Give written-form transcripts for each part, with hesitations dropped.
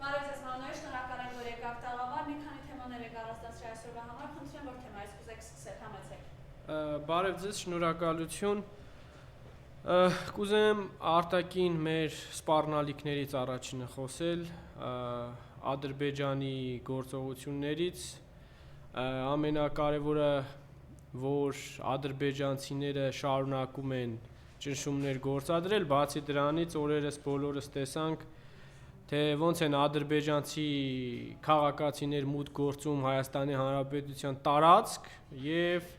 Բարև ձեզ Մանուել, շնորհակալ եմ, որ եկաք տաղավար, մի քանի թեմաներ եք առանձնացրել այսօրվա համար, խնդրեմ, որ թեմայից կուզեք սկսել, համեցեք։ Բարև ձեզ, շնորհակալություն։ Կուզեմ արտաքին մեր սպառնալիքներից առաջինը խոսել, Ադրբեջանի գործողություններից, ամենակարևորը, որ ադրբեջանցիները շարունակում են ճնշումներ գործադրել, բացի դրանից օրերս բոլորս տեսանք, թե ոնց են ադրբեջանցի քաղաքացիներ մուտք գործում Հայաստանի Հանրապետության տարածք եւ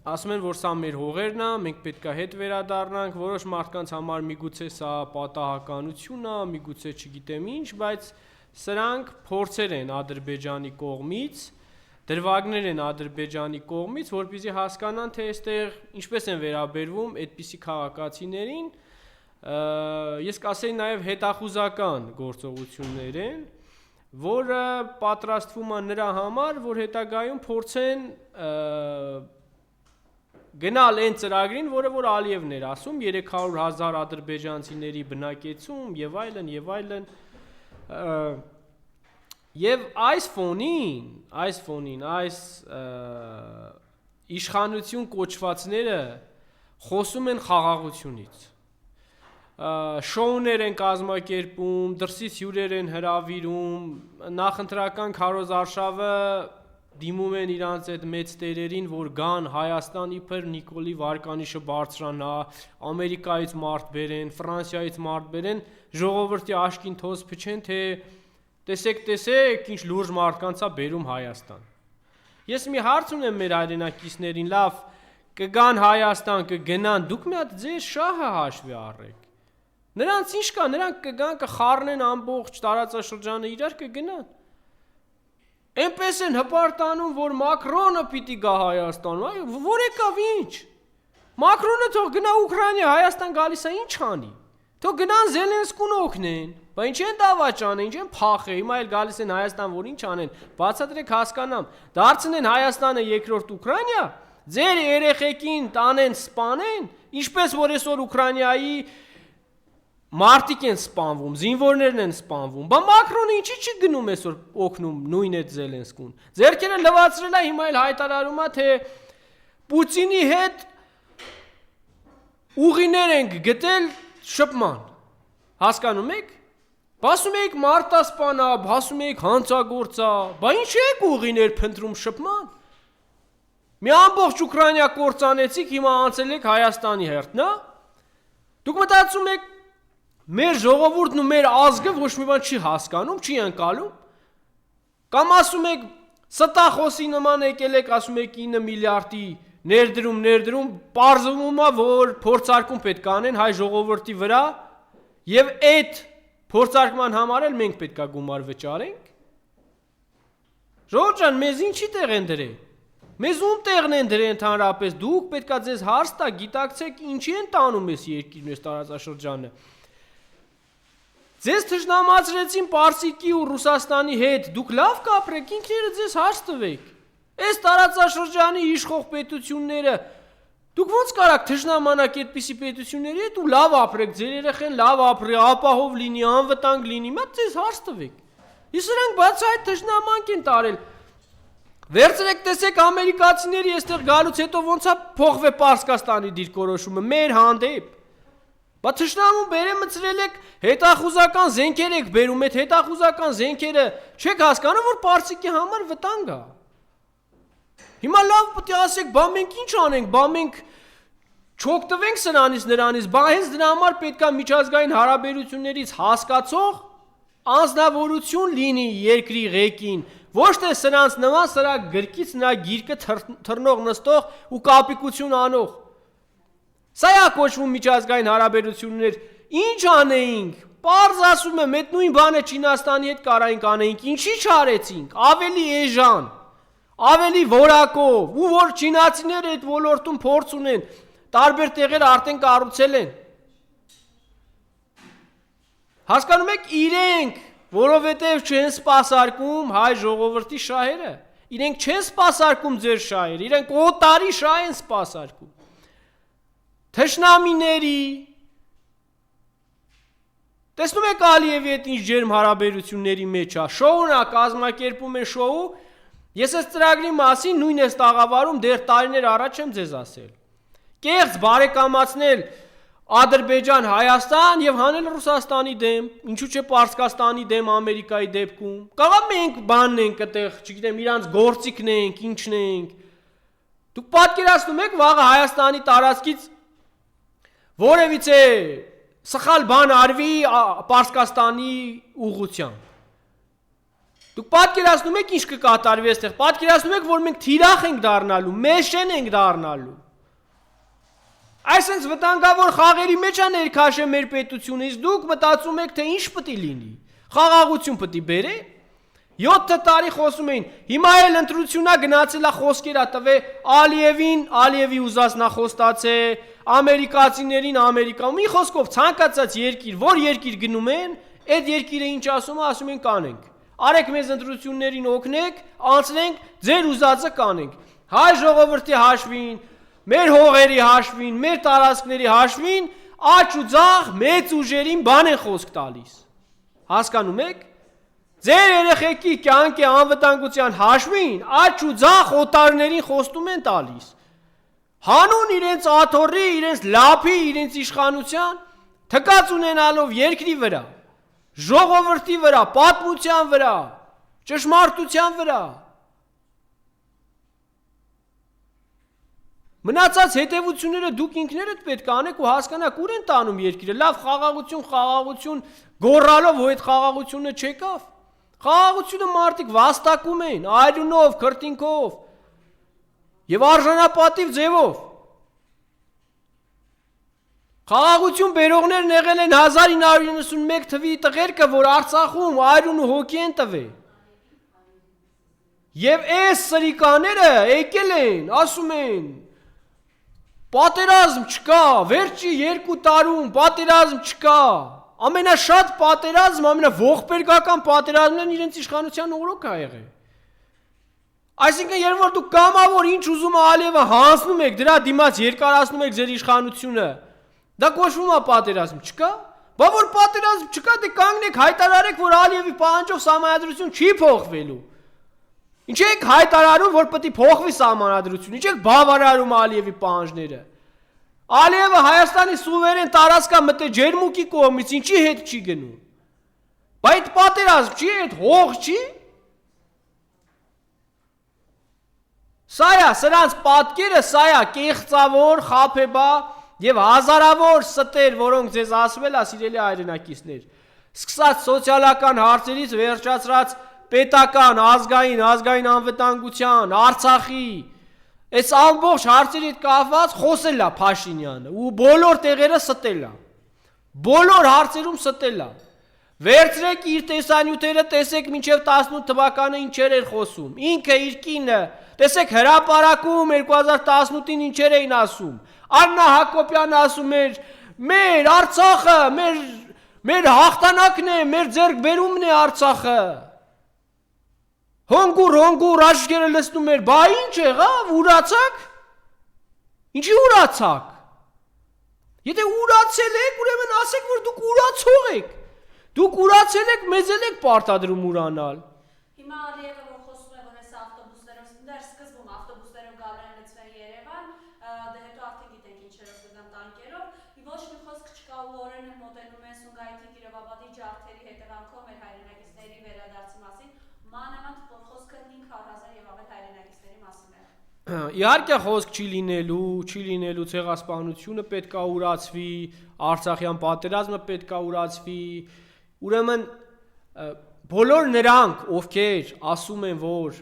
ասում են, որ սա մեր հողերն է, մենք պետք է հետ վերադառնանք, որոշ մարդկանց համար միգուցե սա պատահականություն է, միգուցե չգիտեմ ինչ, բայց սրանք փորձեր են Ադրբեջանի կողմից, դրվագներ են Ադրբեջանի կողմից, որպեսզի հասկանան, թե այստեղ ինչպես են վերաբերվում այդպիսի քաղաքացիներին, ես կասեի նաև հետախուզական գործողություններ են, որը պատրաստվում է նրա համար, որ հետագայում փորձեն գնալ այն ծրագրին, որը որ Ալիևն էր ասում, 300,000 ադրբեջանցիների բնակեցում եւ այլն եւ այլն, եւ այս ֆոնին այս իշխանություն կոչվածները խոսում են խաղաղությունից, շոուներ են կազմակերպում, դրսից հյուրեր են հրավիրում, նախընտրական քարոզարշավը դիմում են իրանց այդ մեծ տերերին, որ գան Հայաստան իբր Նիկոլի վարկանիշը բարձրանա, Ամերիկայից մարդ բերեն, Ֆրանսիայից մարդ բերեն, ժողովրդի աշկին թոզ փչեն, թե տեսեք, ինչ լուրջ մարդկանց է բերում Հայաստան։ Ես մի հարց ունեմ մեր հայրենակիցներին, լավ, կգան Հայաստան, կգնան, դուք մի հատ ձեր շահը հաշվի առեք։ Նրանց ինչ կա, նրանք կգան, կխառնեն ամբողջ տարածաշրջանը իրար կգնան։ Այնպես են հպարտանում, որ Մակրոնը պիտի գա Հայաստան, որ եկավ ինչ։ Մակրոնը թող գնա Ուկրաինա, Հայաստան գալիս է ինչ անի։ Թող գնան Զելենսկուն օգնեն, բա ինչ են դավաճ անեն, ինչ են փախե, հիմա էլ գալիս են Հայաստան, որ ինչ անեն, բացատրեք հասկանամ, դարձնեն Հայաստանը երկրորդ Ուկրաինա, ձեր երեխեքին տանեն սպանեն, ինչպես որ այսօր Ուկրաինայի մարդիկ են սպանվում, զինվորներն են սպանվում, բա Մակրոնը ինչի չի գնում այսօր օգնում նույն այդ Զելենսկուն։ Ձերքերը լվացրել է, հիմա էլ հայտարարում է, թե Պուտինի հետ ուղիներ ենք գտել շփման։ Հասկանում եք։ Բասում եք մարտասպանա, բասում եք հանցագործա, բա ինչ եք ուղիներ փնտրում շփման։ Մի ամբողջ Ուկրաինա կործանեցիք, հիմա անցել եք Հայաստանի հերթն, հա։ Դուք մտածում եք մեր ժողովուրդն ու մեր ազգը ոչ մի բան չի հասկանում, չի ընկալում։ Կամ ասում եք ստախոսի նման եկել եք, ասում եք 9 միլիարդի ներդրում, պարզվում է, որ փորձարկում պետք է անեն հայ ժողովրդի վրա, եւ այդ փորձարկման համար էլ մենք պետք է գումար վճարենք։ Ժողովուրդ ջան, մեզ ինչի տեղ են դրել։ Մեզ ում տեղն են դրել ընդհանրապես, դուք պետք է ձեզ հարց տա, գիտակցեք ինչի են տանում այս երկիրն, այս տարածաշրջանը։ Ձեզ թշնամացրեցին Պարսիկի ու Ռուսաստանի հետ, դուք լավ կապրեք, ինքները ձեզ հարց տվեք։ Այս տարածաշրջանի իշխող պետությունները, դուք ոնց կարաք թշնամանաք այդպիսի պետությունների հետ ու լավ ապրեք, ձեր երեխեն լավ ապրի, ապահով լինի, անվտանգ լինի, մա ձեզ հարց տվեք։ Իսկ նրանք բացահայտ թշնամանք են տարել։ Վերցրեք տեսեք ամերիկացիների այստեղ գալուց հետո ոնց է փոխվել Պարսկաստանի դիրքորոշումը մեր հանդեպ։ Բա թշնամուն բերեմցրել եք, հետախուզական զենքեր եք բերում, այդ հետախուզական զենքերը չեք հասկանում, որ Պարսիկի համար վտանգ է։ Հիմա լավ պետք է ասեք, բա մենք ինչ անենք, բա մենք չօգտվենք նրանից, բա հենց դրա համար պետք է միջազգային հարաբերություններից հասկացող անձնավորություն լինի երկրի ղեկին, ոչ թե սրանց նման սրա գրկից նրա գիրկը թռնող նստող ու կապիկություն անող։ Սա է կոչվում միջազգային հարաբերություններ, ինչ անեինք, պարզ ասում եմ, այդ նույն բանը Չինաստանի հետ կարայինք անեինք, ինչի չարեցինք, ավելի էժան, ավելի որակով, ու որ չինացիները այդ ոլորտում փորձ ունեն, տարբեր տեղեր արդեն կառուցել են։ Հասկանում եք, իրենք, որովհետև չեն սպասարկում հայ ժողովրդի շահերը, իրենք չեն սպասարկում ձեր շահերը, իրենք օտարի շահ են սպասարկում։ Թշնամիների, Տեսնում եք Ալիևի հետ ինչ ջերմ հարաբերությունների մեջ է, շոուն է, կազմակերպում է շոու, ես այս ծրագրի մասին նույն այս տաղավարում դեռ տարիներ առաջ եմ ձեզ ասել, կեղծ բարեկամացնել Ադրբեջան, Հայաստան եւ հանել Ռուսաստանի դեմ, ինչու՞ չէ Պարսկաստանի դեմ Ամերիկայի դեպքում։ Կարող մենք բանն ենք այդտեղ, չգիտեմ, իրանց գործիքն ենք, ինչն ենք։ Դուք պատկերացնում եք վաղը Հայաստանի տարածքից որևիցե սխալ բան արվի Պարսկաստանի ուղղությամբ։ Դուք պատկերացնում եք ինչ կկատարվի այստեղ, պատկերացնում եք, որ մենք թիրախ ենք դառնալու, մեշեն ենք դառնալու։ Այսինքն վտանգավոր խաղերի մեջ է ներքաշը մեր պետությունը, իսկ դուք մտածում եք, թե ինչ պետք է լինի։ Խաղաղություն պետք է բերե։ 7 տարի խոսում էին, հիմա էլ ընտրությունա գնացել է խոսքերա տվե Ալիևին, Ալիևի ուզած նախոստացե, ամերիկացիներին Ամերիկա։ Մի խոսքով ցանկացած երկիր, որ երկիր գնում են, այդ երկիրը ինչ ասում են կանենք։ Արեք մեզ ընտրություններին օգնեք, անցնենք, ձեր ուզածը կանենք։ Հայ ժողովրդի հաշվին, մեր հողերի հաշվին, մեր տարածքների հաշվին, աճ ու ձախ մեծ ուժերին բան են խոսք տալիս։ Հասկանում եք։ Ձեր երեխեքի կյանքի անվտանգության հաշվին, աճ ու ձախ օտարներին խոստում են տալիս։ Հանուն իրենց աթոռի, իրենց լափի, իրենց իշխանության, թկած ունենալով երկրի վրա, ժողովրդի վրա, պատմության վրա, ճշմարտության վրա։ Մնացած հետևությունները դուք ինքներդ պետք է անեք ու հասկանաք ուր են տանում երկիրը։ Լավ խաղաղություն գոռալով ու այդ խաղաղությունը չեկավ։ Խաղաղությունը մարդիկ վաստակում են, այրունով, քրտինքով եւ արժանապատիվ ձևով։ Խաղաղություն բերողներն եղել են 1991 թվականի տղերքը, որ Արցախում այրուն ու հոգի են տվել։ Եվ այս սրիկաները եկել են, ասում են. Պատերազմ չկա, վերջի 2 տարում պատերազմ չկա, ամենաշատ պատերազմ, ամենաողբերգական պատերազմներն իրենց իշխանության օրոք է եղել։ Այսինքն երբ որ դուք կամավոր ինչ ուզում է Ալիևը հանձնում եք, դրա դիմաց երկարացնում եք ձեր իշխանությունը, դա կոչվում է պատերազմ չկա, բա որ պատերազմ չկա, դե կանգնեք հայտարարեք, որ Ալիևի պահանջով սահմանադրություն չի փոխվելու։ Ինչ եք հայտարարում, որ պետք է փոխվի սահմանադրությունը, ինչ եք բավարարում Ալիևի պահանջները։ Ալիևը Հայաստանի սուվերեն տարածքա մտե ջերմուկի կողմից, ինչի հետ չի գնում։ Բայց այդ պատերազմ չի, այդ հող չի։ Սա է, սրանց պատկերը, սա է կեղծավոր, խաբեբա եւ հազարավոր ստեր, որոնք ձեզ ասվել է, սիրելի հայրենակիցներ։ Սկսած սոցիալական հարցերից վերջացրած պետական, ազգային անվտանգության, Արցախի, այս ամբողջ հարցերից կապված խոսել է Փաշինյանը ու բոլոր տեղերը ստել է։ Բոլոր հարցերում ստել է։ Վերցրեք իր տեսանյութերը, տեսեք մինչև 18 թվականը ինչեր էր խոսում։ Ինքը իր կինը, տեսեք հրապարակում 2018-ին ինչեր էին ասում։ Աննա Հակոբյանը ասում էր. «Մեր Արցախը, մեր հաղթանակն է, մեր ձեռքբերումն է Արցախը»։ Հոնգուր աչքերը լցնում էր, բա ինչ եղավ, ուրացաք։ Ինչի ուրացաք։ Եթե ուրացել եք, ուրեմն ասեք, որ դուք ուրացող եք։ Դուք ուրացել եք, մեզ էլ եք պարտադրում ուրանալ։ Հիմա Ալիևը որ խոսում է, որ այս ավտոբուսներով, դեռ սկզբում ավտոբուսներով գալու են լցվել Երևան, դե հետո արդեն գիտենք ինչերով կգան տանկերով, ոչ մի խոսք չկա ու օրեն էլ մոտենում են Սումգայիթի Կիրովաբադի ջարդերի հետևանքով մեր հայրենակիցների վերադարձի մասին, մանավանդ որ խոսքը 500,000 եւ ավել հայրենակիցների մասին է։ Իհարկե խոսք չի լինելու, ցեղասպանությունը պետք է ուրացվի, Արցախյան պատերազմը պետք է ուրացվի։ Ուրեմն բոլոր նրանք, ովքեր ասում են, որ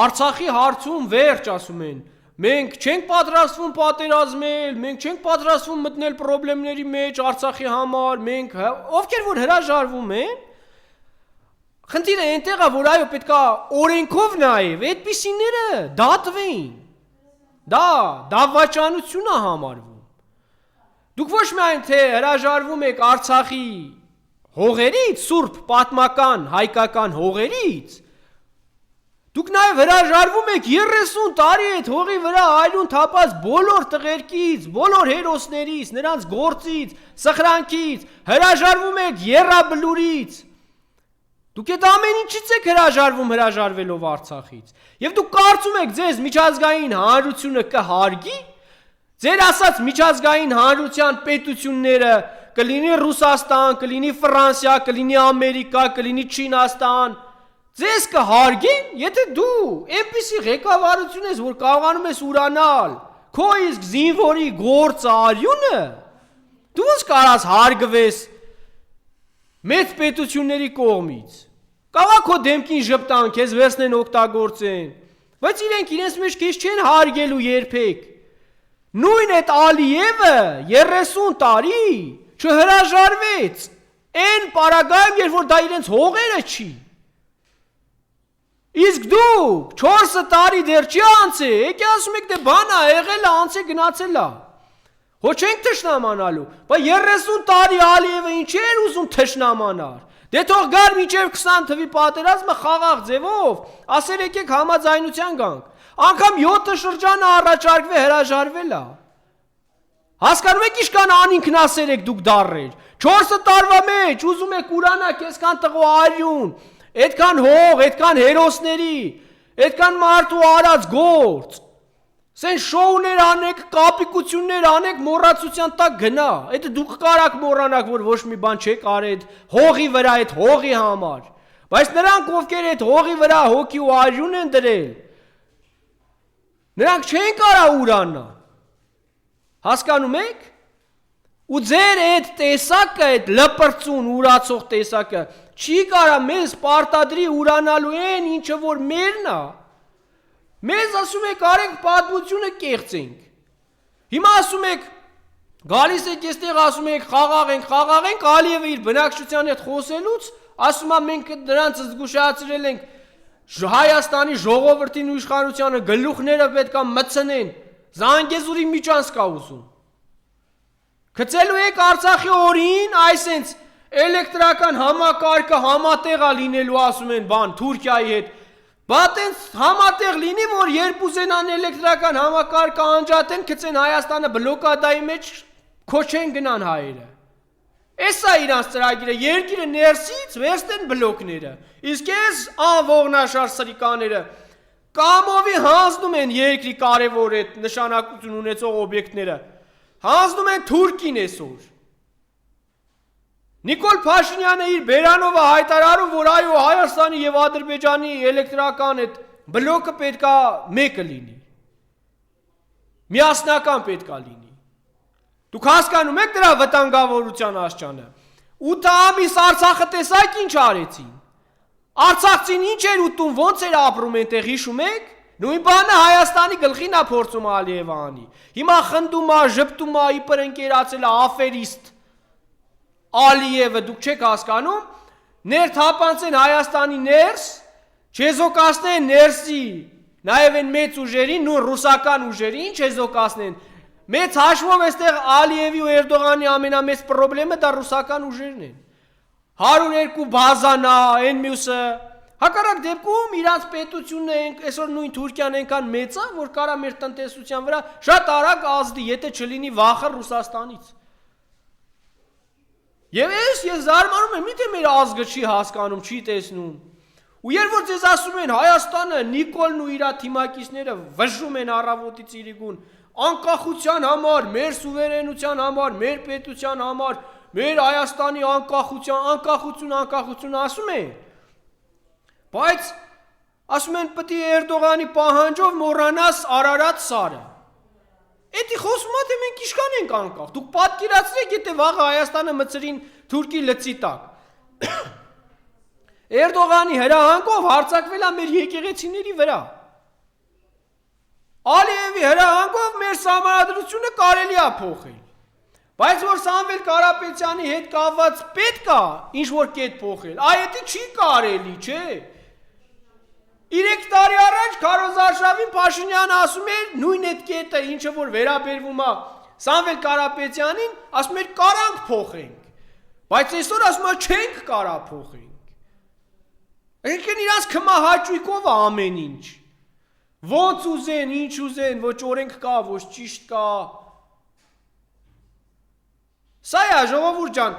Արցախի հարցում վերջ ասում են, մենք չենք պատրաստվում պատերազմել, մենք չենք պատրաստվում մտնել խնդիրների մեջ Արցախի համար, մենք ովքեր որ հրաժարվում են, խնդիրը այնտեղ է, որ այո պետք է օրենքով նայել, այդպիսիները դատվեն։ Դա դավաճանություն է համարվում։ Դուք ոչ միայն թե հրաժարվում եք Արցախի հողերից, սուրբ պատմական հայկական հողերից, Դուք նաև հրաժարվում եք 30 տարի այդ հողի վրա այլուն թափած բոլոր տղերքից, բոլոր հերոսներից, նրանց գործից, սխրանքից, հրաժարվում եք եռաբլուրից։ Դուք այդ ամեն ինչից եք հրաժարվելով Արցախից։ Եվ դուք կարծում եք ձեզ միջազգային հանրությունը կհարգի։ Ձեր ասած միջազգային հանրության պետությունները կլինի Ռուսաստան, կլինի Ֆրանսիա, կլինի Ամերիկա, կլինի Չինաստան, ձեզ կհարգեն, եթե դու այնպիսի ղեկավարություն ես, որ կարողանում ես ուրանալ քո իսկ զինվորի գործը արյունը, դու ոնց կարաս հարգվես մեծ պետությունների կողմից։ Կարող քո դեմքին ժպտան, քեզ վերցնեն օգտագործեն, բայց իրենց մեջ քեզ չեն հարգելու երբեք։ Նույն այդ Ալիևը 30 տարի չհրաժարվեց այն պարագայում, երբ որ դա իրենց հողերը չի։ Իսկ դուք 4 տարի դեռ չի անցե, եկի ասում եք դե բան ա եղել ա, անցե գնացել ա։ Հո չենք թշնամանալու, բայց 30 տարի Ալիևը ինչ էր ուզում թշնամանար։ Դե թող գար մինչև 20 թվի պատերազմը խաղաղ ձևով, ասեր եկեք համաձայնության գանք։ Անգամ 7 շրջանը առաջարկվե հրաժարվել ա։ Հասկանում եք ինչքան անինքնասեր եք դուք դառել։ 4 տարվա մեջ ուզում եք ուրանաք այսքան տղու արյուն, այդքան հող, այդքան հերոսների, այդքան մարդու արած գործ։ Սեն շոուներ անեք, կապիկություններ անեք, մոռացության տակ գնա։ Այդ դուք կարաք մոռանաք, որ ոչ մի բան չեք արել հողի վրա, այդ հողի համար։ Բայց նրանք, ովքեր այդ հողի վրա հոգի ու արյուն են դրել, նրանք չեն կարա ուրանալ։ Հասկանում եք։ Ու ձեր այդ տեսակը, այդ լպրծուն ուրացող տեսակը չի կարա մեզ պարտադրի ուրանալու են ինչը որ մերն ա։ Մեզ ասում եք արենք պատմությունը կեղծենք։ Հիմա ասում եք գալիս եք այստեղ ասում եք խաղաղ ենք, Ալիևը իր բնակչության հետ խոսելուց ասում ա մենք նրանց զգուշացրել ենք Հայաստանի ժողովրդին ու իշխանությանը գլուխները պետք է մտցնեն, Զանգեզուրի միջանց կա ուզում։ Գցելու եք Արցախի օրին, այսենց էլեկտրական համակարգը համատեղ ա լինելու ասում են բան Թուրքիայի հետ։ Բա տենց համատեղ լինի, որ երբ ուզենան էլեկտրական համակարգը անջատեն, գցեն Հայաստանը բլոկադայի մեջ, քոչեն գնան հայերը։ Էսա իրանց ծրագիրը, երկիրը ներսից վերցնեն բլոկները, իսկ ես անողնաշար սրիկաները կամովի հանձնում են երկրի կարևոր այդ նշանակություն ունեցող օբյեկտները, հանձնում են Թուրքին այսօր։ Նիկոլ Փաշինյանը իր բերանով հայտարարում, որ այո Հայաստանի եւ Ադրբեջանի էլեկտրական այդ բլոկը պետքա մեկը լինի։ Միասնական պետքա լինի։ Դուք հասկանում եք դրա վտանգավորության աստիճանը։ 8 ամիս Արցախը տեսակ ինչ արեցին։ Արցախցին ինչ էր ուտում, ոնց էր ապրում այնտեղ հիշում եք։ Նույն բանը Հայաստանի գլխին է փորձում Ալիևը անի։ Հիմա խնդում է, ժպտում է, իբր ընկերացել է աֆերիստ Ալիևը, դուք չեք հասկանում, ներթափանցեն Հայաստանի ներս, չեզոքացնեն ներսի, նաև են մեծ ուժերին, նույն ռուսական ուժերին չեզոքացնեն։ Մեծ հաշվով այստեղ Ալիևի ու Էրդողանի ամենամեծ պրոբլեմը դա ռուսական ուժերն են։ 102 բազանա, այն մյուսը։ Հակառակ դեպքում իրանց պետությունն է այսօր նույն Թուրքիան այնքան մեծ է, որ կարա մեր տնտեսության վրա շատ արագ ազդի, եթե չլինի վախը Ռուսաստանից։ Եվ ես զարմանում եմ, միթե մեր ազգը չի հասկանում, չի տեսնում։ Ու երբ որ ձեզ ասում են Հայաստանը, Նիկոլն ու իր թիմակիցները վժում են առավոտից իրիկուն, անկախության համար, մեր սուվերենության համար, մեր պետության համար, մեր Հայաստանի անկախություն ասում են։ Բայց ասում են պետք է Էրդողանի պահանջով մոռանաս Արարատ սարը։ Էդի խոսում է թե մենք ինչքան ենք անկախ։ Դուք պատկերացրեք, եթե վաղը Հայաստանը մցրին Թուրքի լծի տակ։ Էրդողանի հրահանգով հարձակվել է մեր եկեղեցիների վրա։ Ալիևի հրահանգով մեր սահմանադրությունը կարելի է փոխել։ Բայց որ Սամվել Կարապետյանի հետ կապված պետք է ինչ որ կետ փոխել, այդ չի կարելի, չէ։ 3 տարի առաջ Քարոզարշավին Փաշինյանը ասում էր նույն այդ կետը, ինչը որ վերաբերվում է Սամվել Կարապետյանին, ասում էր կարանք փոխենք։ Բայց այսօր ասում է չենք կարա փոխենք։ Եկեն իրանց քմահաճույքով ամեն ինչ։ Ոնց ուզեն, ինչ ուզեն, ոչ օրենք կա, ոչ ճիշտ կա։ Սա է ժողովուրդ ջան,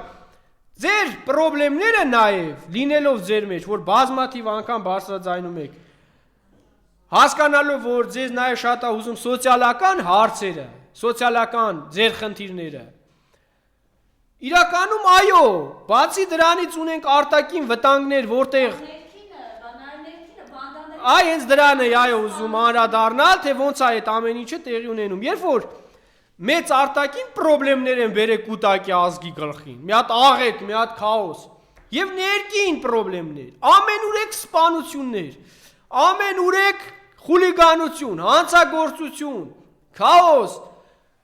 ձեր խնդիրները նաև լինելով ձեր մեջ, որ բազմաթիվ անգամ բարձրաձայնում եք, հասկանալով, որ ձեզ նաև շատ է հուզում սոցիալական հարցերը, սոցիալական ձեր խնդիրները։ Իրականում այո, բացի դրանից ունենք արտաքին վտանգներ, որտեղ այ հենց դրան է այո ուզում անդրադառնալ, թե ոնց է այդ ամեն ինչը տեղի ունենում։ Երբ որ մեծ արտաքին խնդիրներ են բերեք կուտակի ազգի գլխին, մի հատ աղետ, մի հատ քաոս, եւ ներքին խնդիրներ, ամենուրեք սպանություններ, ամենուրեք խուլիգանություն, հանցագործություն, քաոս,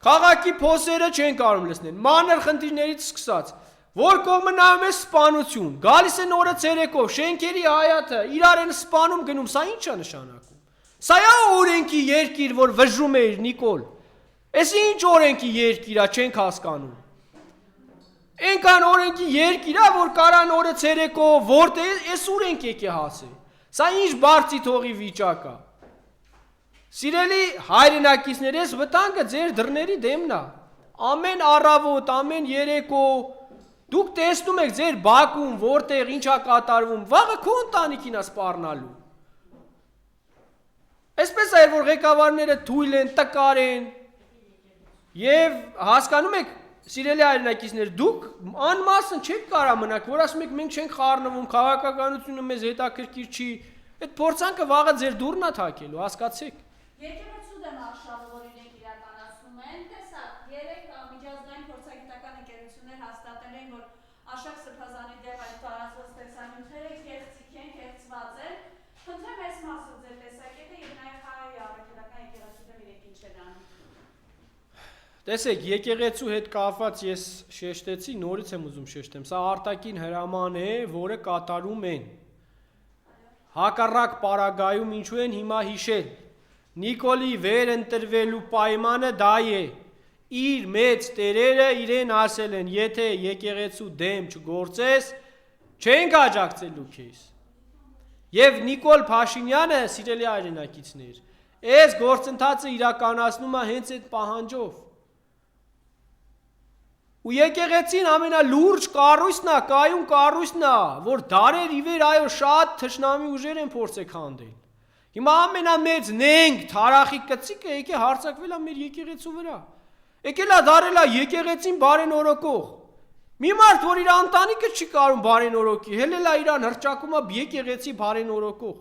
քաղաքի փոսերը չեն կարող լցնել, մանր խնդիրներից սկսած, որ կողմը նայում է սպանություն, գալիս են օրը ցերեկով, շենքերի հայաթը, իրար են սպանում գնում, սա ի՞նչ է նշանակում։ Սա է օրենքի երկիր, որ վժում է Նիկոլ։ Էս ինչ օրենքի երկիր է, չենք հասկանում։ Այնքան օրենքի երկիր է, որ կարան օրը ցերեկով, որտե՞ղ էս ուր ենք եկե հասել։ Սա ինչ բարձի թողի վիճակ է։ Սիրելի հայրենակիցներ, ես վտանգը ձեր դռների դեմն է։ Ամեն առավոտ, ամեն երեկո դուք տեսնում եք ձեր բակում, որտեղ ինչ է կատարվում, վաղը քո ընտանիքին է սպառնալու։ Այսպես է, որ ղեկավարները թույլ են, տկար են, եւ հասկանում եք, սիրելի հայրենակիցներ, դուք անմասն չեք կարող մնաք, որ ասում եք մենք չենք խառնվում, քաղաքականությունը մեզ հետաքրքիր չի, այդ փորձանքը վաղը ձեր դուռն է թակելու, հասկացեք։ Եկեղեցու դեմ արշավը, որ իրենք իրականացնում են, տեսակ, 3 միջազգային փորձագիտական ընկերություններ հաստատել են, որ Աշակ Սրբազանի դեմ այդ տարածված տեսանյութերը կեղծիք են, կեղծված են։ Խնդրեմ այս մասը ձեր տեսակետը եւ նաեւ հայ առաքելական եկեղեցու դեմ իրենք ինչ են անում։ Տեսեք, եկեղեցու հետ կապված ես շեշտեցի, նորից եմ ուզում շեշտեմ, սա արտաքին հրաման է, որը կատարում են։ Հակառակ պարագայում ինչու են հիմա հիշել։ Նիկոլի վեր ընտրվելու պայմանը դա է։ Իր մեծ տերերը իրեն ասել են, եթե եկեղեցու դեմ չգործես, չենք աջակցելու քեզ։ Եվ Նիկոլ Փաշինյանը, սիրելի հայրենակիցներ, այս գործընթացը իրականացնում է հենց այդ պահանջով։ Ու եկեղեցին ամենալուրջ կառույցն է, կայուն կառույցն է, որ դարեր ի վեր այո շատ թշնամի ուժեր են փորձել քանդել։ Հիմա ամենամեծ նենք, թարախի կծիկը եկե հարձակվել է մեր եկեղեցու վրա։ Եկել է դարել է եկեղեցին բարենորոգող։ Մի մարդ, որ իր ընտանիքը չի կարող բարենորոգի, հելել է իրան հրճակում է եկեղեցի բարենորոգող։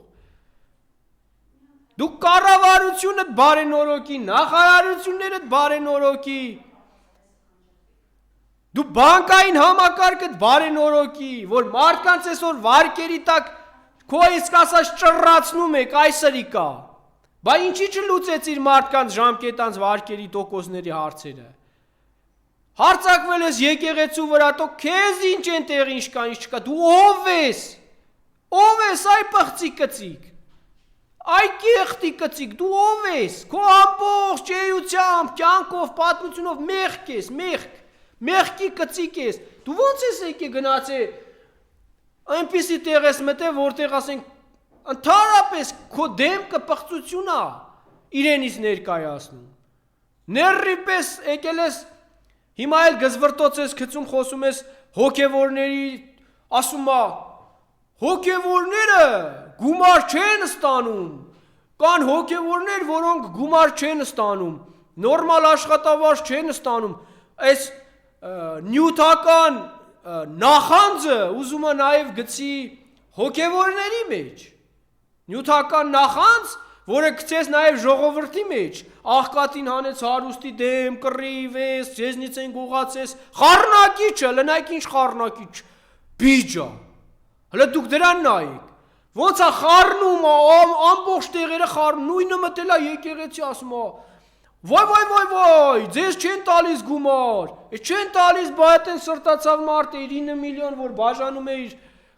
Դուք կառավարությունդ բարենորոգի, նախարարություններդ բարենորոգի, դու բանկային համակարգդ բարենորոգի, որ մարդկանց այսօր վարկերի տակ քո իսկ ասած ճռռացնում եք, այսրի կա։ Բա ինչի չլուծեցիր մարդկանց ժամկետանց վարկերի տոկոսների հարցերը։ Հարձակվել ես եկեղեցու վրա, տո քեզ ինչ են տեղի ինչ կա, ինչ չկա, դու ով ես։ Ով ես այ պղծի կծիկ։ Այ կեղտի կծիկ, դու ով ես։ Քո ամբողջ էությամբ, կյանքով, պատմությունով մեղք ես, մեղք։ Մեղքի կծիկ ես, դու ոնց ես եկե գնացե, այնպիսի տեղ ես մտե, որտեղ ասենք, ընդհանրապես քո դեմքը պղծություն է իրենից ներկայացնում, ներրի պես եկել ես, հիմա էլ գզվրտոց ես գցում, խոսում ես հոգևորների, ասում է, հոգևորները գումար չեն ստանում, կան հոգևորներ, որոնք գումար չեն ստանում, նորմալ աշխատավարձ չեն ստանում, այս նյութական նախանձը ուզում է նաև գցի հոգևորների մեջ, նյութական նախանձ, որը գցես նաև ժողովրդի մեջ, աղքատին հանեց հարուստի դեմ, կռիվես, ձեզնից են գողացես, խառնակիչը, լնայք ինչ խառնակիչ, բիջա, հլը դուք դրան նայեք, ոնց է խառնում, ամբողջ տեղերը խառնում, նույնը մտել է եկեղեցի ասում է, Ոյ, ձեզ չեն տալիս գումար, չեն տալիս բայց են սրտացավ մարդ է 9 միլիոն, որ բաժանում է իր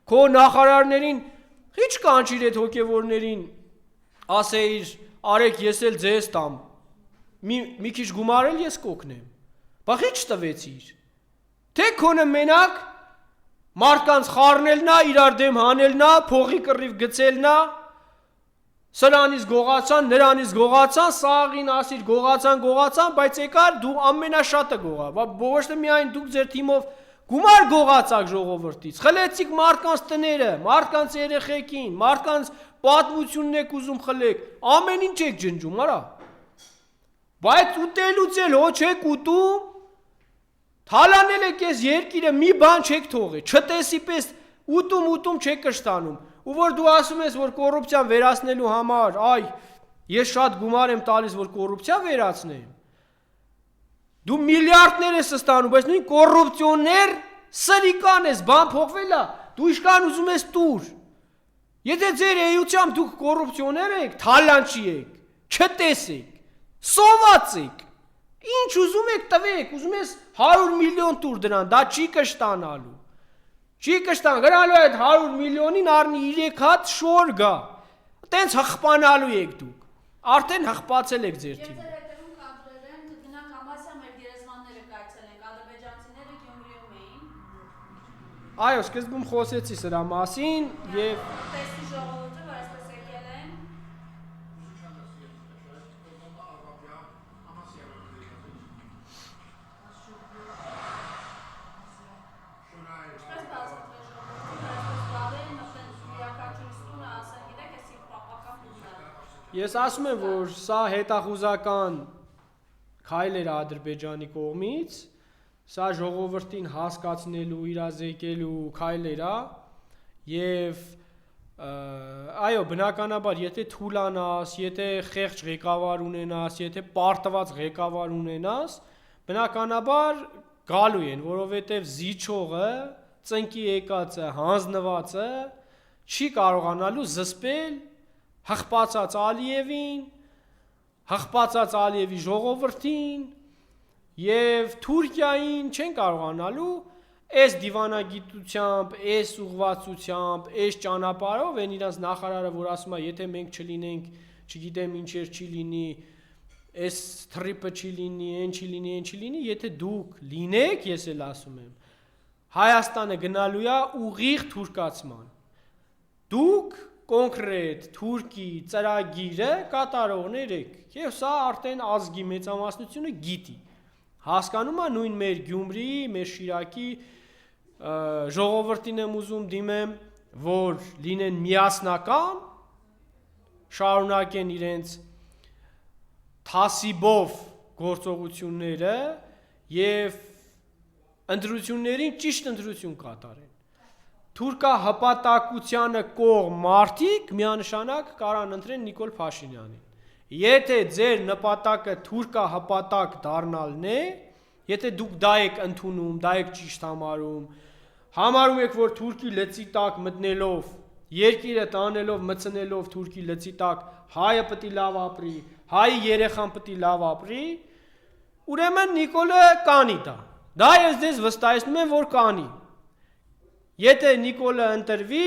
քո նախարարներին, խիչ կանչիր այդ հոգևորներին, ասեիր, արեք ես էլ ձեզ տամ, մի քիչ գումար էլ ես կօգնեմ, բա խիչ տվեցիր, թե քոնը մենակ Մարդկանց խառնելն է, իրար դեմ հանելն է, փողի կռիվ գցելն է, սրանից գողացան, նրանից գողացան, սաղին ասիր գողացան, բայց եկար դու ամենաշատը գողա, ոչ թե միայն դուք ձեր թիմով գումար գողացաք ժողովրդից, խլեցիք մարդկանց տները, մարդկանց երեխեքին, մարդկանց պատմությունն եք ուզում խլեք, ամեն ինչ եք ջնջում, արա, բայց ուտելուց էլ հո չեք ուտում, թալանել եք ես երկիրը, մի բան չեք թողել, չտեսի պես ուտում չեք կշտանում, ու որ դու ասում ես, որ կոռուպցիան վերացնելու համար, ես շատ գումար եմ տալիս, որ կոռուպցիա վերացնեմ, դու միլիարդներ ես ստանում, բայց նույն կոռուպցիոներ սրիկան ես, բան փոխվել է, դու իշքան ուզում ես տուր, եթե ձեր էությամբ դուք կոռուպցիոներ եք, թալանչի եք, չտեսեք, սոված եք, ինչ ուզում եք տվեք, ուզում ես 100 միլիոն տուր դրան, դա չի կշտանալու, գրանալու այդ 100 միլիոնին առնի 3 հատ շոր գա, տենց հղպանալու եք դուք, արդեն հղպացել եք ձեր թիմը։ Եվ ձեր հետևում կադրեր են, կգնանք Համասյա մեր գերեզմանները կայցելենք, ադրբեջանցիները Գյումրիում էին։ Այո, սկզբում խոսեցի սրա մասին և Տեսնի ժողովուրդը, որ այսպես եկել են։ Ինչպես բացատրել ժողովրդին, որ այսպես գալեն, մտեն յուրաքանչյուրիս տունը ասեն, գիտեք, էսի պապական տունն է։ ես ասում եմ, որ սա հետախուզական քայլ էր Ադրբեջանի կողմից, սա ժողովրդին հասկացնելու, իրազեկելու քայլ էր, և այո, բնականաբար, եթե թուլանաս, եթե խեղճ ղեկավար ունենաս, եթե պարտված ղեկավար ունենաս, բնականաբար գալու են, որովհետև զիջողը, ծնկի եկածը, հանձնվածը չի կարողանալու զսպել հղպացած Ալիևին, հղպացած Ալիևի ժողովրդին և Թուրքիային չեն կարողանալու այս դիվանագիտությամբ, այս ուղղվածությամբ, այս ճանապարհով են իրանց նախարարը, որ ասում է, եթե մենք չլինենք, չգիտեմ ինչեր չի լինի, այս թրիպը չի լինի, այն չի լինի, եթե դուք լինեք, ես էլ ասում եմ, Հայաստանը գնալու է ուղիղ թուրքացման։ Դուք կոնկրետ Թուրքի ծրագիրը կատարողներ եք, և սա արդեն ազգի մեծամասնությունը գիտի, հասկանում է նույն մեր Գյումրիի, մեր Շիրակի ժողովրդին եմ ուզում դիմեմ, որ լինեն միասնական, շարունակեն իրենց թասիբով գործողությունները և ընտրություններին ճիշտ ընտրություն կատարեն։ Թուրքահպատակությանը կողմ մարդիկ միանշանակ կարան ընտրեն Նիկոլ Փաշինյանին։ Եթե ձեր նպատակը թուրքահպատակ դառնալն է, եթե դուք դա եք ընդունում, դա եք ճիշտ համարում եք, որ Թուրքի լծի տակ մտնելով, երկիրը տանելով, մտցնելով Թուրքի լծի տակ, հայը պետք է լավ ապրի, հայի երեխան պետք է լավ ապրի, ուրեմն Նիկոլը կանի դա։ Դա ես ձեզ վստահեցնում եմ, որ կանի։ Եթե Նիկոլը ընտրվի,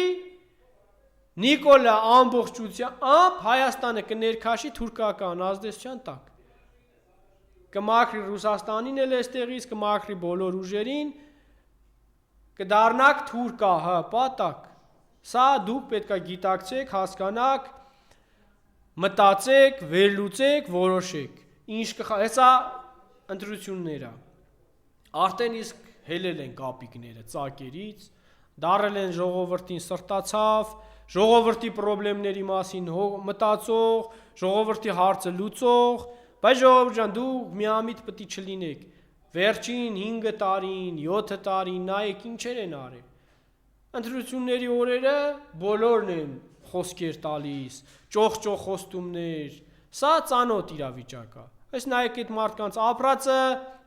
Նիկոլը ամբողջությամբ Հայաստանը կներքաշի թուրքական ազդեցության տակ։ Կմաքրի Ռուսաստանին էլ էստեղից, կմաքրի բոլոր ուժերին, կդառնաք թուրքահպատակ։ Սա դուք պետք է գիտակցեք, հասկանաք, մտածեք, վերլուծեք, որոշեք։ Հեսա ընտրությունները։ Արդեն իսկ հելել են կապիկները ծակերից, դարել են ժողովրդին սրտացավ, ժողովրդի պրոբլեմների մասին մտածող, ժողովրդի հարցը լուծող, բայց ժողովուրդ ջան, դուք միամիտ պետք է չլինեք։ Վերջին 5 տարին, 7 տարին նայեք ինչեր են արել։ Ընտրությունների օրերը բոլորն են խոսքեր տալիս, ճոխ խոստումներ, սա ծանոթ իրավիճակ է։ Այս նայեք այդ մարդկանց ապրածը,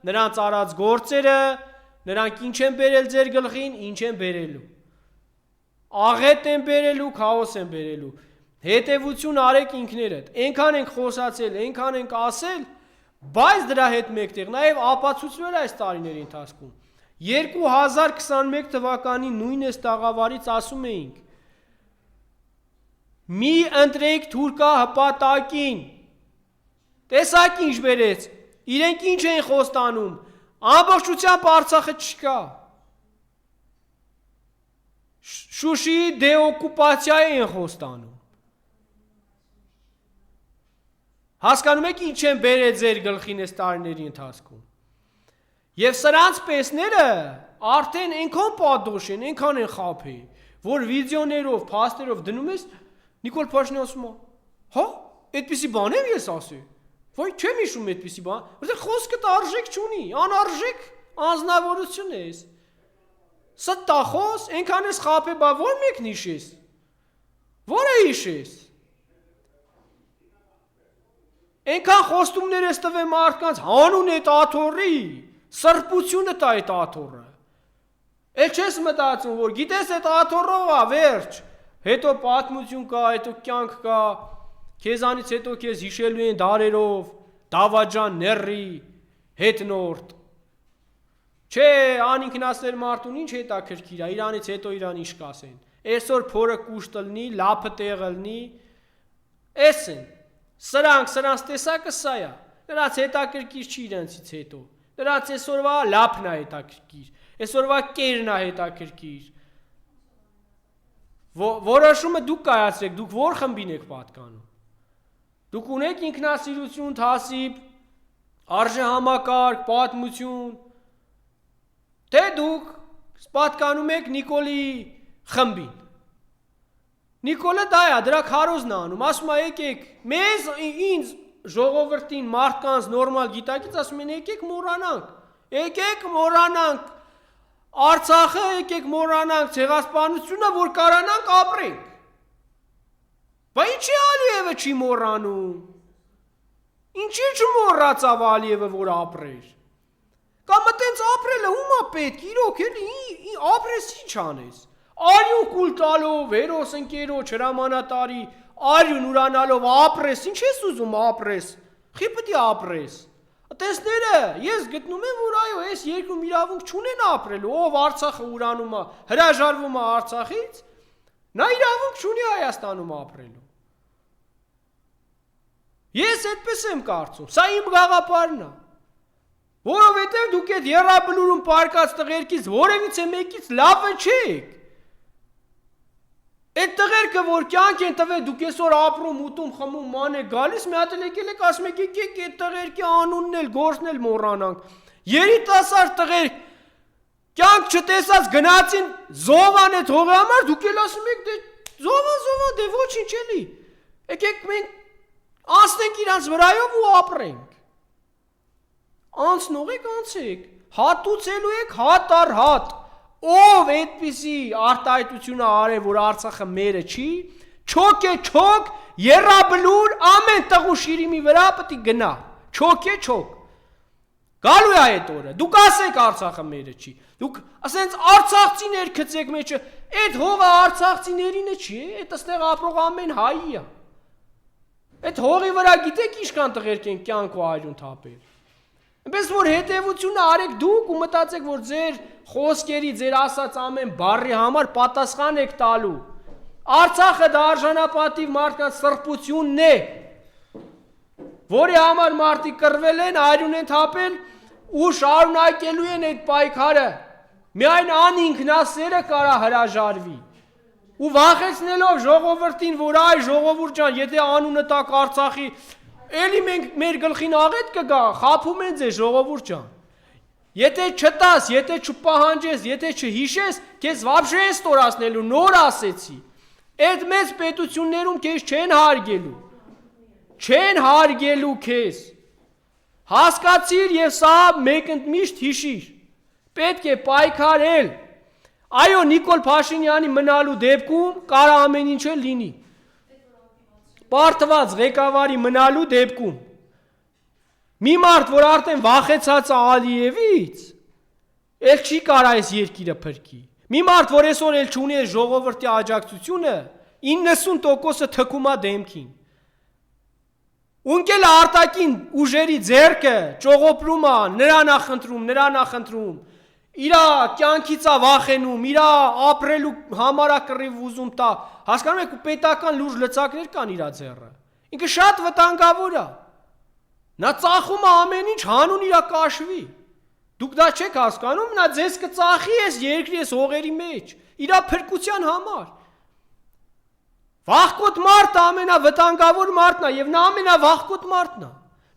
նրանց արած գործերը, նրանք ինչ են բերել ձեր գլխին, ինչ են բերելու։ Աղետ են բերելու, քաոս են բերելու։ Հետևություն արեք ինքներդ։ Այնքան ենք խոսացել, այնքան ենք ասել, բայց դրա հետ մեկտեղ նաև ապացուցվել այս տարիների ընթացքում։ 2021 թվականի նույն այս տաղավարից ասում էինք. մի ընտրեք թուրքահպատակին։ Տեսակ ինչ բերեց, իրենք ինչ են խոստանում, ամբողջությամբ Արցախը չկա։ Շուշիի դեօկուպացիա են խոստանում։ Հասկանում եք ինչ են բերել ձեր գլխին այս տարիների ընթացքում։ Եվ սրանց պեսները արդեն այնքան պատոշ են, այնքան են խափի, որ վիդեոներով, փաստերով դնում ես Նիկոլ Փաշինյանը ասում է, հա, այդպիսի բան եմ ես ասել։ Ոայ չեմ հիշում այդպիսի բան, որտեղ խոսքը արժեք չունի, անարժեք անձնավորություն է ես։ Ստախոս, այնքան ես խափե, բա ո՞ր մեկն հիշես։ Ո՞րը հիշես։ Այնքան խոստումներ ես տվել մարդկանց, հանուն այդ աթոռի, սրբությունը տա այդ աթոռը։ Էլ չես մտածում, որ գիտես այդ աթոռով է, վերջ, հետո պատմություն կա, հետո կյանք կա, քեզանից հետո քեզ հիշելու են դարերով, դավաճան ների, հետնորդ։ Չէ, անինքնասեր մարդուն ինչ հետաքրքիր է, իրանից հետո իրան ինչ կասեն։ Այսօր փորը կուշտ լնի, լափը տեղ լնի, էս են։ Սրանց տեսակը սա է, նրանց հետաքրքիր չի իրենցից հետո, նրանց այսօրվա լափն է հետաքրքիր, այսօրվա կերն է հետաքրքիր, որոշումը դուք կայացրեք, դուք որ խմբին եք պատկանում, դուք ունեք ինքնասիրություն, թասիբ, արժեհամակարգ, պատմություն, թե դուք պատկանում եք Նիկոլի խմբին, Նիկոլը դա է, դրա քարոզն է անում, ասում է եկեք, մեզ, ինձ, ժողովրդին, մարդկանց, նորմալ գիտակից, ասում են եկեք մորանանք, Արցախը եկեք մորանանք, ցեղասպանությունը, որ կարանանք ապրենք, բա ինչի Ալիևը չի մորանում, ինչի չմորացավ Ալիևը, որ ապրեր, կամ տենց ապրելը ում է պետք, իրոք էլի, ապրես ինչ անես, Արյուն կուլ տալով, հերոս ընկերոջ, հրամանատարի, արյուն ուրանալով ապրես, ինչ ես ուզում ապրես, խի պտի ապրես, տեսները, ես գտնում եմ, որ այո, ես երկրում իրավունք չունեն ապրելու, ով Արցախը ուրանում է, հրաժարվում է Արցախից, նա իրավունք չունի Հայաստանում ապրելու, ես այդպես եմ կարծում, սա իմ գաղափարն է, որովհետև դուք այդ եռաբլուրում պարկած տղերքից որևիցե մեկից լավը չեք, Այդ տղերքը, որ կյանք են տվել, դուք այսօր ապրում, ուտում, խմում, ման եք գալիս, մի հատ էլ եկել եք ասում եք, եկեք այդ տղերքի անունն էլ, գործն էլ մոռանանք։ Երիտասարդ տղեր, կյանք չտեսած գնացին զովան այդ հողի համար, դուք էլ ասում եք, դե զովան, դե ոչինչ էլի։ Եկեք մենք անցնենք իրանց վրայով ու ապրենք։ Անցնող եք, անցեք, հատուցելու եք հատ առ հատ։ Ով այդպիսի արտահայտությունը արել, որ Արցախը մերը չի, չոք է չոք, եռաբլուր ամեն տղու շիրիմի վրա պետք է գնա, չոք է չոք։ Գալու է այդ օրը, դուք ասեք Արցախը մերը չի, դուք ասենց արցախցիներ գցեք մեջը, այդ հողը արցախցիներինը չի, այդ այստեղ ապրող ամեն հայի է։ Այդ հողի վրա գիտեք ինչքան տղերք են կյանք ու արյուն թափել։ Այնպես որ հետևությունը արեք դուք ու մտածեք, որ ձեր խոսքերի, ձեր ասած ամեն բառի համար պատասխան եք տալու։ Արցախը դա արժանապատիվ մարդկանց սրբությունն է, որի համար մարդիկ կռվել են, արյուն են թափել ու շարունակելու են այդ պայքարը։ Միայն անինքնասերը կարա հրաժարվի։ Ու վախեցնելով ժողովրդին, որ այ ժողովուրդ ջան, եթե անունը տակ Արցախի Էլի մենք մեր գլխին աղետ կգա, խափում են ձեզ ժողովուրդ ջան։ Եթե չտաս, եթե չպահանջես, եթե չհիշես, քեզ վաբշե են ստորացնելու, նոր ասեցի։ Այդ մեծ պետություններում քեզ չեն հարգելու։ Չեն հարգելու քեզ։ Հասկացիր եւ սա մեկընդմիշտ հիշիր։ Պետք է պայքարել։ Այո, Նիկոլ Փաշինյանի մնալու դեպքում կարա ամեն ինչ լինի։ Պարտված ղեկավարի մնալու դեպքում մի մարդ, որ արդեն վախեցած է Ալիևից, էլ չի կարա այս երկիրը փրկի։ Մի մարդ, որ այսօր էլ չունի այս ժողովրդի աջակցությունը, 90%-ը թքում է դեմքին։ Ունկել է արտաքին ուժերի ձեռքը, ճողոպրում է, նրան է խնդրում, իրա կյանքից է վախենում, իրա ապրելու համար է կռիվ ուզում տա, հասկանում եք ու պետական լուրջ լծակներ կան իրա ձեռը, ինքը շատ վտանգավոր է, նա ծախում է ամեն ինչ հանուն իրա կաշվի, Դուք դա չեք հասկանում, նա ձեզ կծախի այս երկրի այս հողերի մեջ, իր փրկության համար։ Վախկոտ մարդը ամենավտանգավոր մարդն է եւ նա ամենավախկոտ մարդն է։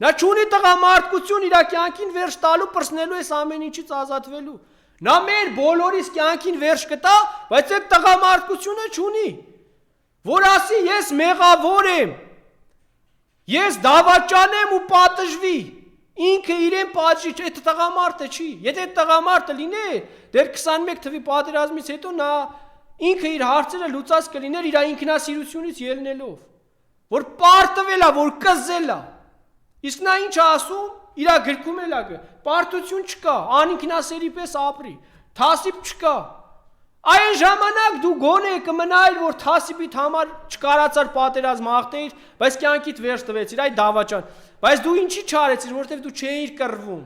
Նա չունի տղամարդկություն իր կյանքին վերջ տալու, պրծնելու այս ամեն ինչից ազատվելու։ Նա մեր բոլորիս կյանքին վերջ կտա, բայց այդ տղամարդկությունը չունի։ Որ ասի ես մեղավոր եմ, ես դավաճանեմ ու պատժվի, ինքը իրեն պատժի, այդ տղամարդը չի։ Եթե այդ տղամարդը լիներ, դեռ 21 թվականի պատերազմից հետո նա ինքը իր հարցերը լուծած կլիներ իր ինքնասիրությունից ելնելով, որ պարտվել է, որ կզել է։ Իսկ նա ինչ ասում, իր գրքում էլ է, պարտություն չկա, անինքնասերի պես ապրի, թասիբ չկա։ Այն ժամանակ դու գոնե կմնայր, որ թասիբիդ համար չկարացար պատերազմ հաղթեիր, բայց կյանքիդ վերջ տվեցիր, այ դավաճան։ Բայց դու ինչի չարեցիր, որովհետև դու չէիր կռվում։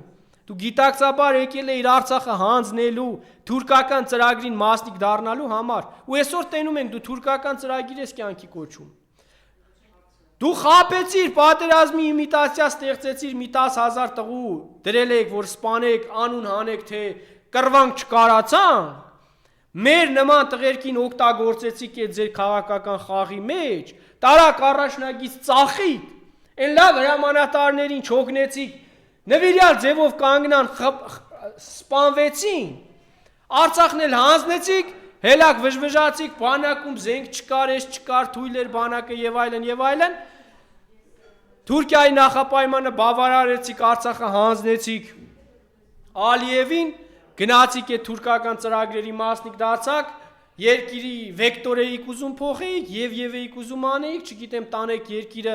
Դու գիտակցաբար եկել էիր Արցախը հանձնելու, թուրքական ծրագրին մասնիկ դառնալու համար։ Ու այսօր տենում ենք դու թուրքական ծրագիր ես կյանքի կոչում։ Դու խաբեցիր պատերազմի իմիտացիա ստեղծեցիր մի 10,000 տղու, դրել եք, որ սպանեք, անուն հանեք, թե կռվանք չկարացան։ Մեր նման տղերքին օգտագործեցիք այդ ձեր քաղաքական խաղի մեջ, տարակ առաջնագից ծախիք, այն լավ հրամանատարներին չօգնեցիք, նվիրյալ ձևով կանգնան, սպանվեցին, Արցախն էլ հանձնեցիք, հելակ վժվժացիք, բանակում զենք չկար, ես չկար, թույլ էր բանակը եւ այլն, Թուրքիայի նախապայմանը բավարարեցիք, Արցախը հանձնեցիք Ալիևին, գնացիք այդ թուրքական ծրագրերի մասնիկ դարձաք, երկիրի վեկտոր էիք ուզում փոխեիք եւ էիք ուզում անեիք, չգիտեմ, տանեք երկիրը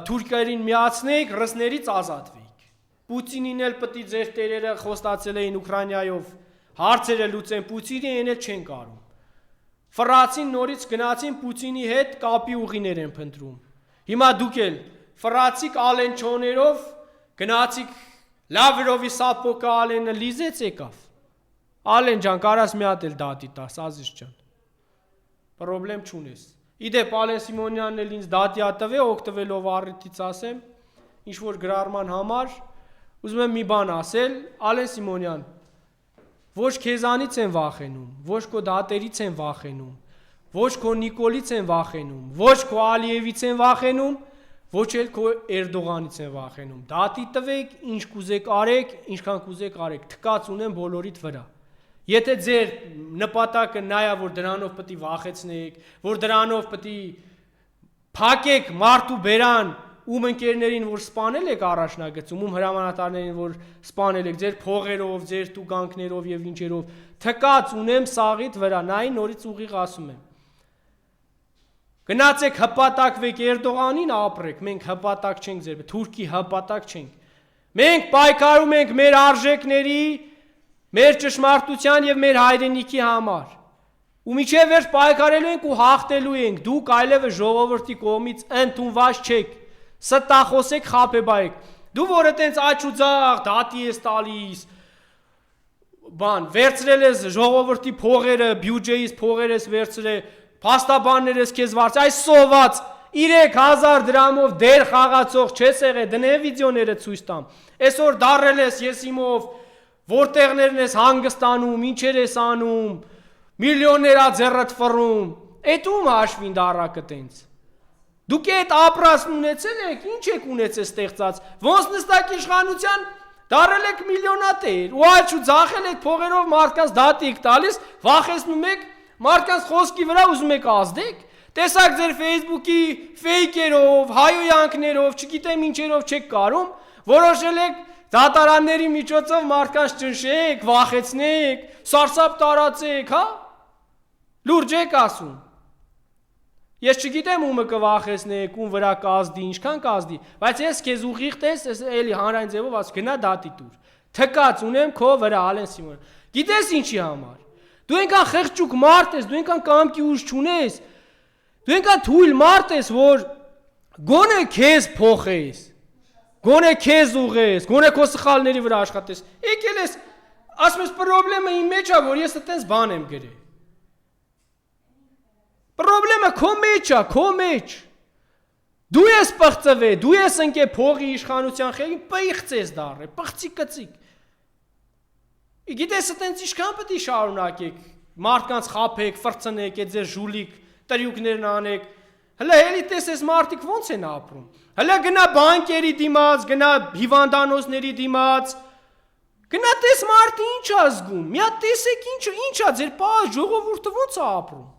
Թուրքիային միացնեիք, ռուսներից ազատվեիք։ Պուտինին էլ պետք է ձեր տերերը խոստացել էին Ուկրաինայով հարցերը լուծեն Պուտինի, այն էլ չեն կարում։ Ֆրանսին նորից գնացին Պուտինի հետ կապի ուղիներ են փնտրում։ Հիմա դուք էլ ֆրանսիկ ալենչոներով գնացիք Լավրովի սապոկը Ալենը լիզեց եկավ։ Ալեն ջան, կարաս մի հատ էլ դատի տաս, Ազիզ ջան։ Պրոբլեմ չունես։ Իդեպ Ալեն Սիմոնյանն էլ ինձ դատի ատվե օգտվելով առիթից ասեմ, ինչ որ գրառման համար, ուզում եմ մի բան ասել, Ալեն Սիմոնյան, ոչ քեզանից են վախենում, ոչ քո դատերից են վախենում, ոչ քո Նիկոլից են վախենում, ոչ քո Ալիևից են վախենում, ոչ էլ քո Էրդողանից են վախենում։ Դատի տվեք, ինչ կուզեք արեք, ինչքան կուզեք արեք, թկած ունեն բոլորիդ վրա։ Եթե ձեր նպատակը նա է, որ դրանով պետք է վախեցնեք, որ դրանով պետք է փակեք մարդու բերան, ում ընկերներին, որ սպանել եք առաջնագծում, ում հրամանատարներին, որ սպանել եք ձեր փողերով, ձեր տուգանքներով եւ ինչերով, թկած ունեմ սաղիդ վրա, նայ նորից ուղիղ ասում եմ։ Գնացեք հպատակվեք Էրդողանին ապրեք, մենք հպատակ չենք ձեր, Թուրքի հպատակ չենք։ Մենք պայքարում ենք մեր արժեքների, մեր ճշմարտության եւ մեր հայրենիքի համար։ Ու միջև վերջ պայքարելու ենք ու հաղթելու ենք, դուք այլևս ժողովրդի կողմից ընդունված չեք, ստախոսեք խաբեբայեք։ Դու որը տենց աչ ու ձախ դատի ես տալիս, բան, վերցրել ես ժողովրդի փողերը, բյուջեից փողեր ես վերցրել, փաստաբաններ ես քեզ վարձ, այս սոված 3000 դրամով դեր խաղացող չես եղել, դնե վիդեոները ցույց տամ։ Այսօր դարել ես ես իմով, որտեղներն ես հանգստանում, ինչեր ես անում, միլիոններ աձեռդ ֆռում, այդ ում հաշվին դարակը տենց։ Դուք այդ ապրասն ունեցել եք, ինչ եք ունեցել ստեղծած, ոնց նստակ իշխանության դարել եք միլիոնատեր, ու աչ ու ձախել եք փողերով մարդկանց դատի եք տալիս, վախեցնում եք, մարդկանց խոսքի վրա ուզում եք ազդեք, տեսակ ձեր Facebook-ի ֆեյքերով, հայոյանքներով, չգիտեմ ինչերով չեք կարում, որոշել եք դատարանների միջոցով մարդկանց ճնշեք, վախեցնեք, սարսափ տարածեք, հա? Լուրջ եք ասում։ Ես չգիտեմ ումը կվախեցնեք, ում վրա կազդի, ինչքան կազդի, բայց ես քեզ ուղիղ տես, էլի հանրային ձևով ասում, գնա դատի տուր։ Թկած ունեմ քո վրա, Ալեն Սիմոն։ Գիտես ինչի համար։ Դու այնքան խեղճուկ մարդ ես, դու այնքան կամքի ուժ չունես, դու այնքան թույլ մարդ ես, որ գոնե քեզ փոխես, գոնե քեզ ուղես, գոնե քո սխալների վրա աշխատես։ Եկել ես, ասում ես պրոբլեմը իմ մեջ է, որ ես այդպես բան եմ գրել։ Պրոբլեմը քո մեջ է, քո մեջ։ Դու ես պղծվել, դու ես ընկե փողի իշխանության խելին, պիղծ ես դառել, պղծի կծիկ։ Գիտես, այտենց ինչքան պետք է շարունակեք, մարդկանց խաբեք, ֆրցնեք, այդ ձեր ժուլիկ տրյուկներն անեք։ Հələ էլի տեսես մարդիկ ոնց են ապրում։ Հələ գնա բանկերի դիմաց, գնա հիվանդանոցների դիմաց։ Գնա տես մարդը ինչ է զգում։ Մի հատ տեսեք ինչ է ձեր պահած ժողովուրդը ոնց է ապրում։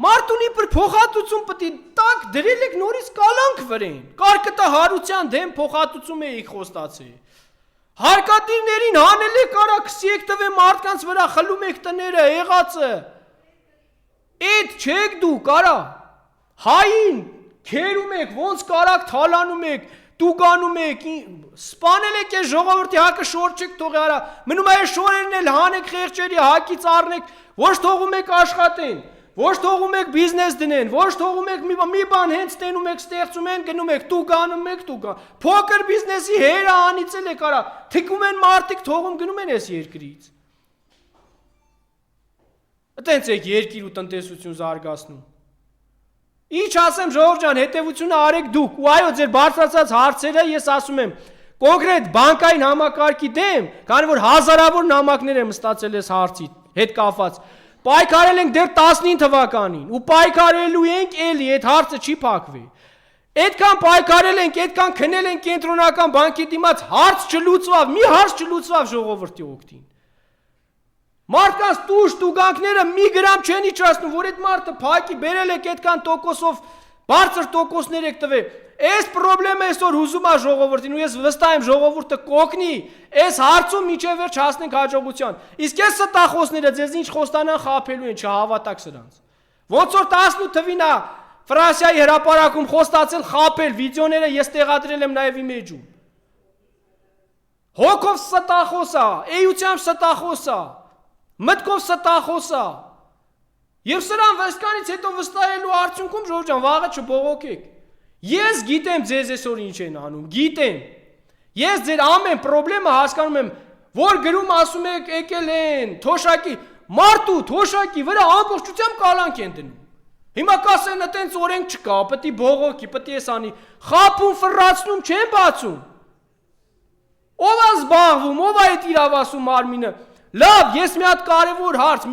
Մարդունի për փոխհատուցում պետք է տակ դրել եք նորից կալանք վրեն։ Կարկը տա հարության դեմ փոխհատուցում էիք խոստացել։ Հարկատիրներին հանել եք արա քսի եք տվե մարդկանց վրա խլում եք տները, եղածը։ Էդ չեք դու կարա։ Հային քերում եք, ոնց կարակ թալանում եք, տուգանում եք, սպանել եք այս ժողովրդի հակը շոր չեք թողի արա։ Մնում է շորերն էլ հանեք խեղճերի հակից առնեք, ոչ թողում եք աշխատեն, ոչ թողում եք բիզնես դնեն, ոչ թողում եք մի բան հենց տենում եք, ստեղծում են, գնում եք, տուգանում եք, փոքր բիզնեսի հերը անիծել եք արա, թիկում են մարդիկ թողում գնում են այս երկրից։ Այտենց եք երկիր ու տնտեսություն զարգացնում։ Ինչ ասեմ ժողովուրդ ջան, հետևությունը արեք դուք, ու այո ձեր բարձրացած հարցերը ես ասում եմ, կոնկրետ բանկային համակարգի դեմ, քանի որ հազարավոր նամակներ եմ ստացել այս հարցի հետ կապված։ Պայքարել ենք դեռ 19 թվականին ու պայքարելու ենք էլի, այդ հարցը չի փակվի։ Այդքան պայքարել ենք, այդքան քնել ենք կենտրոնական բանկի դիմաց, հարց չլուծվավ, մի հարց չլուծվավ ժողովրդի օգտին։ Մարդկանց տուգանքները մի գրամ չեն իջացնում, որ այդ մարդը փակի բերել եք այդքան տոկոսով բարձր տոկոսներ եք տվել։ Այս խնդրեմը այսօր հուզում է ժողովրդին ու ես վստահ եմ ժողովուրդը կօգնի այս հարցում միջև վերջ հասնենք հաջողության։ Իսկ այս ստախոսները ձեզ ինչ խոստանան խաբելու են, չհավատաք սրանց։ Ոնց որ 18 թվին է Ֆրանսիայի հրապարակում խոստացել խաբել վիդեոները ես տեղադրել եմ նաև իմեջում։ Հոգով ստախոս է, էությամբ ստախոս է, մտքով ստախոս է։ Եվ սրան վստահից հետո վստահելու արդյունքում ժողովուրդ ջան վաղը չբողոքեք։ Ես գիտեմ ձեզ այսօր ինչ են անում, գիտեմ։ Ես ձեր ամեն խնդրեմը հասկանում եմ, որ գրում ասում եք եկել են, թոշակի, մարդու թոշակի վրա ամբողջությամբ կալանք են դնում։ Հիմա կասեն այտենց օրենք չկա, պետք է բողոքի, պետք է անի, խաբում, ֆռացնում չեն բացում։ Ով է զբաղվում, ով է այդ իրավասու մարմինը։ Լավ, ես մի հատ կարևոր հարց,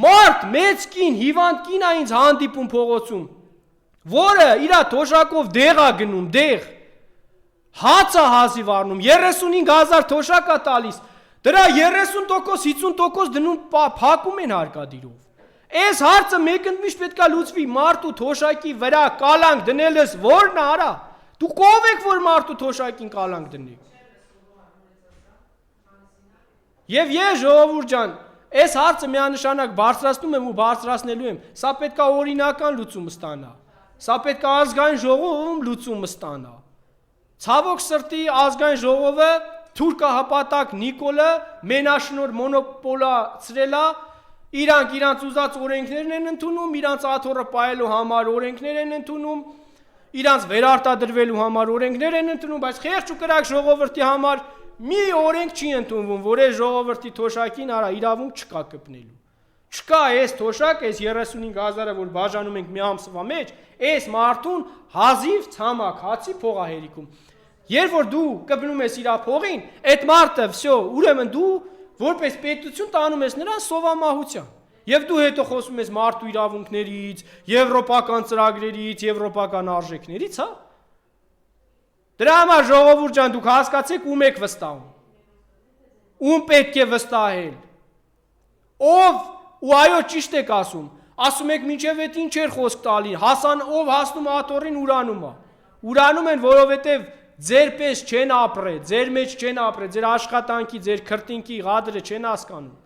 մարդ, մեծ կին, հիվանդ կին է ինձ հանդիպում փողոցում, որը իրա թոշակով դեղ է գնում, դեղ, հաց է հազիվ առնում, 35,000 թոշակ է տալիս, դրա 30%, 50% դնում փակում են հարկադիրով։ Այս հարցը մեկընդմիշտ պետք է լուծվի, մարդու թոշակի վրա կալանք դնելս որն է արա։ Դուք ով եք, որ մարդու թոշակին կալանք դնեք։ Եվ ես ժողովուրդ ջան, այս հարցը միանշանակ բարձրացնում եմ ու բարձրացնելու եմ, սա պետք է օրինական լուծում ստանա, սա պետք է ազգային ժողովում լուծում ստանա։ Ցավոք սրտի ազգային ժողովը թուրքահպատակ Նիկոլը մենաշնոր մոնոպոլացրել է, իրանք ուզած օրենքներն են ընդունում, իրանք աթոռը պահելու համար օրենքներ են ընդունում, իրանք վերարտադրվելու համար օրենքներ են ընդունում, բայց խեղճ ու կրակ ժողովրդի համար մի օրենք չի ընդունվում, որ այս ժողովրդի թոշակին արա իրավունք չկա կպնելու։ Չկա այս թոշակ, այս 35,000-ը, որ բաժանում ենք մի ամսվա մեջ, այս մարդուն հազիվ ցամաք հացի փող է հերիքում։ Երբ որ դու կպնում ես իր փողին, այդ մարդը, վсё, ուրեմն դու որպես պետություն տանում ես նրան սովամահության։ Եվ դու հետո խոսում ես մարդու իրավունքներից, եվրոպական ծրագրերից, եվրոպական արժեքներից, հա։ Դրա համար ժողովուրդ ջան, դուք հասկացեք ում եք վստահում։ Ում պետք է վստահել։ Ով ու այո ճիշտ եք ասում։ Ասում եք մինչև այդ ինչ էր խոսք տալի, ով հասնում աթոռին ուրանում է։ Ուրանում են, որովհետև ձեր պես չեն ապրել, ձեր մեջ չեն ապրել, ձեր աշխատանքի, ձեր քրտինքի ղադրը չեն հասկանում։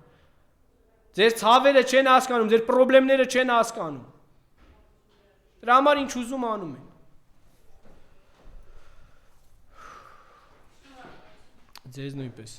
Ձեր ցավերը չեն հասկանում, ձեր խնդիրները չեն հասկանում։ Դրա համար ինչ ուզում անում են։ Ձեզ նույնպես։